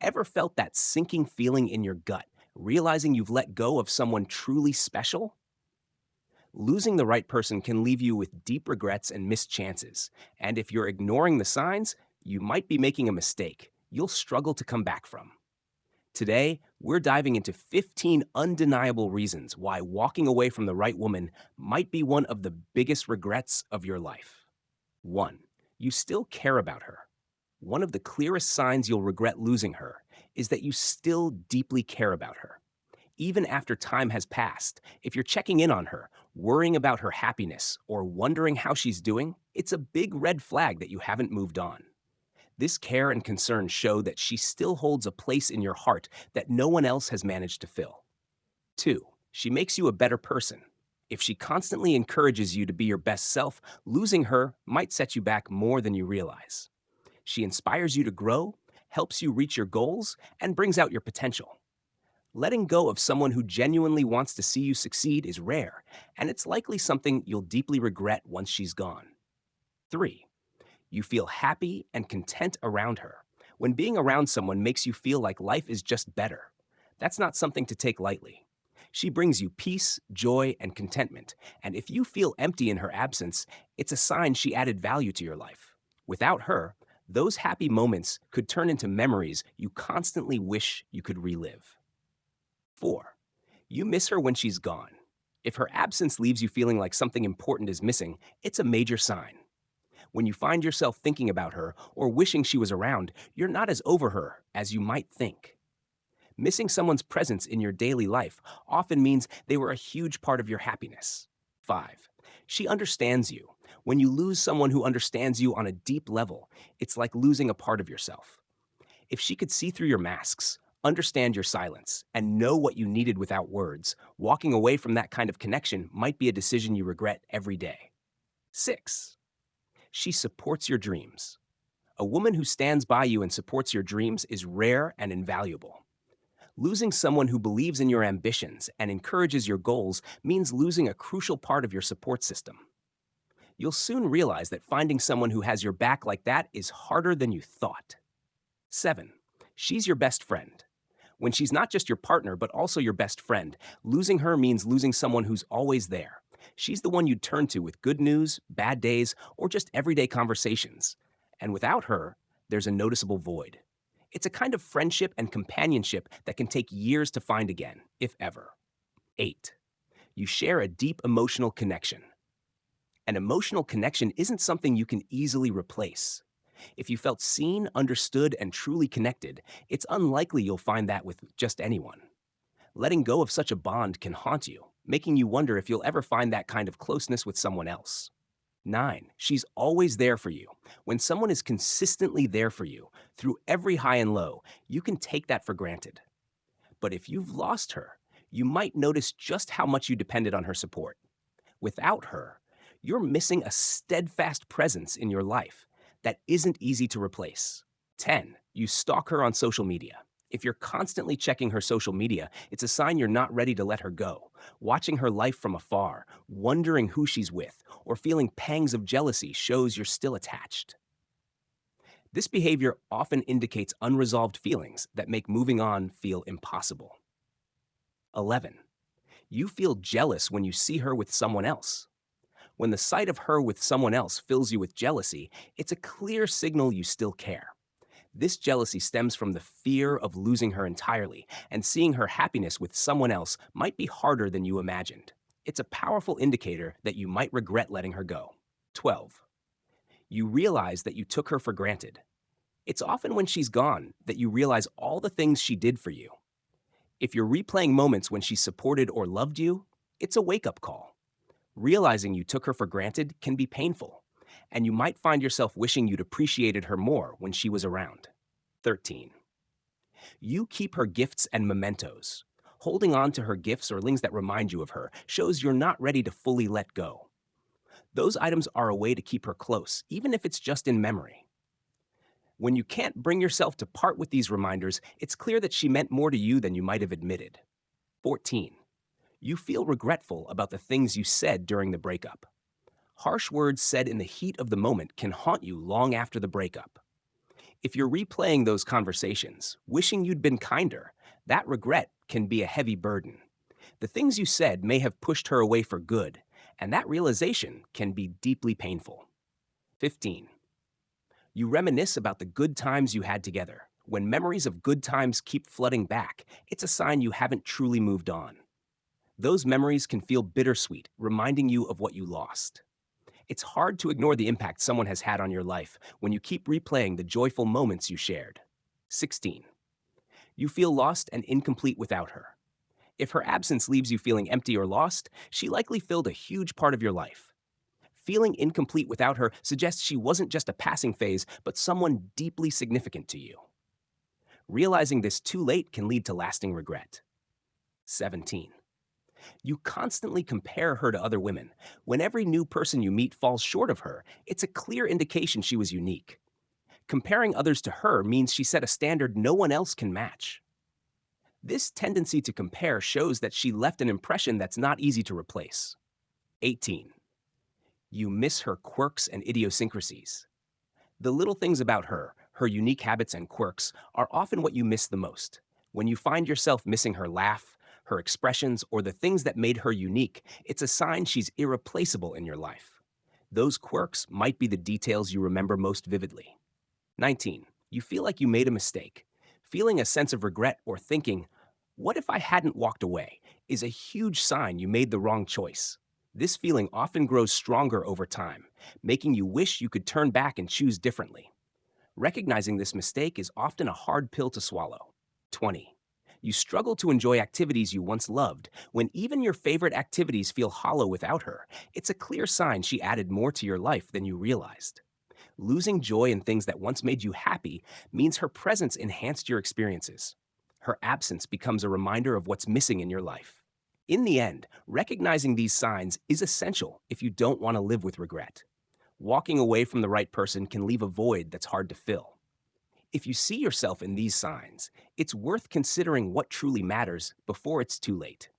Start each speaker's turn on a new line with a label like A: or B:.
A: Ever felt that sinking feeling in your gut, realizing you've let go of someone truly special? Losing the right person can leave you with deep regrets and missed chances. And if you're ignoring the signs, you might be making a mistake you'll struggle to come back from. Today, we're diving into 15 undeniable reasons why walking away from the right woman might be one of the biggest regrets of your life. 1. You still care about her. One of the clearest signs you'll regret losing her is that you still deeply care about her. Even after time has passed, if you're checking in on her, worrying about her happiness, or wondering how she's doing, it's a big red flag that you haven't moved on. This care and concern show that she still holds a place in your heart that no one else has managed to fill. 2. She makes you a better person. If she constantly encourages you to be your best self, losing her might set you back more than you realize. She inspires you to grow, helps you reach your goals, and brings out your potential. Letting go of someone who genuinely wants to see you succeed is rare, and it's likely something you'll deeply regret once she's gone. 3. You feel happy and content around her. When being around someone makes you feel like life is just better, that's not something to take lightly. She brings you peace, joy, and contentment, and if you feel empty in her absence, it's a sign she added value to your life. Without her, those happy moments could turn into memories you constantly wish you could relive. 4. You miss her when she's gone. If her absence leaves you feeling like something important is missing, it's a major sign. When you find yourself thinking about her or wishing she was around, you're not as over her as you might think. Missing someone's presence in your daily life often means they were a huge part of your happiness. 5. She understands you. When you lose someone who understands you on a deep level, it's like losing a part of yourself. If she could see through your masks, understand your silence, and know what you needed without words, walking away from that kind of connection might be a decision you regret every day. 6. She supports your dreams. A woman who stands by you and supports your dreams is rare and invaluable. Losing someone who believes in your ambitions and encourages your goals means losing a crucial part of your support system. You'll soon realize that finding someone who has your back like that is harder than you thought. 7. She's your best friend. When she's not just your partner, but also your best friend, losing her means losing someone who's always there. She's the one you'd turn to with good news, bad days, or just everyday conversations. And without her, there's a noticeable void. It's a kind of friendship and companionship that can take years to find again, if ever. 8. You share a deep emotional connection. An emotional connection isn't something you can easily replace. If you felt seen, understood, and truly connected, it's unlikely you'll find that with just anyone. Letting go of such a bond can haunt you, making you wonder if you'll ever find that kind of closeness with someone else. 9. She's always there for you. When someone is consistently there for you, through every high and low, you can take that for granted. But if you've lost her, you might notice just how much you depended on her support. Without her, you're missing a steadfast presence in your life that isn't easy to replace. 10. You stalk her on social media. If you're constantly checking her social media, it's a sign you're not ready to let her go. Watching her life from afar, wondering who she's with, or feeling pangs of jealousy shows you're still attached. This behavior often indicates unresolved feelings that make moving on feel impossible. 11. You feel jealous when you see her with someone else. When the sight of her with someone else fills you with jealousy, it's a clear signal you still care. This jealousy stems from the fear of losing her entirely, and seeing her happiness with someone else might be harder than you imagined. It's a powerful indicator that you might regret letting her go. 12. You realize that you took her for granted. It's often when she's gone that you realize all the things she did for you. If you're replaying moments when she supported or loved you, it's a wake-up call. Realizing you took her for granted can be painful, and you might find yourself wishing you'd appreciated her more when she was around. 13. You keep her gifts and mementos. Holding on to her gifts or things that remind you of her shows you're not ready to fully let go. Those items are a way to keep her close, even if it's just in memory. When you can't bring yourself to part with these reminders, it's clear that she meant more to you than you might have admitted. 14. You feel regretful about the things you said during the breakup. Harsh words said in the heat of the moment can haunt you long after the breakup. If you're replaying those conversations, wishing you'd been kinder, that regret can be a heavy burden. The things you said may have pushed her away for good, and that realization can be deeply painful. 15. You reminisce about the good times you had together. When memories of good times keep flooding back, it's a sign you haven't truly moved on. Those memories can feel bittersweet, reminding you of what you lost. It's hard to ignore the impact someone has had on your life when you keep replaying the joyful moments you shared. 16. You feel lost and incomplete without her. If her absence leaves you feeling empty or lost, she likely filled a huge part of your life. Feeling incomplete without her suggests she wasn't just a passing phase, but someone deeply significant to you. Realizing this too late can lead to lasting regret. 17. You constantly compare her to other women. When every new person you meet falls short of her, it's a clear indication she was unique. Comparing others to her means she set a standard no one else can match. This tendency to compare shows that she left an impression that's not easy to replace. 18. You miss her quirks and idiosyncrasies. The little things about her, her unique habits and quirks, are often what you miss the most. When you find yourself missing her laugh, her expressions, or the things that made her unique, it's a sign she's irreplaceable in your life. Those quirks might be the details you remember most vividly. 19. You feel like you made a mistake. Feeling a sense of regret or thinking, what if I hadn't walked away, is a huge sign you made the wrong choice. This feeling often grows stronger over time, making you wish you could turn back and choose differently. Recognizing this mistake is often a hard pill to swallow. 20. You struggle to enjoy activities you once loved. When even your favorite activities feel hollow without her, it's a clear sign she added more to your life than you realized. Losing joy in things that once made you happy means her presence enhanced your experiences. Her absence becomes a reminder of what's missing in your life. In the end, recognizing these signs is essential if you don't want to live with regret. Walking away from the right person can leave a void that's hard to fill. If you see yourself in these signs, it's worth considering what truly matters before it's too late.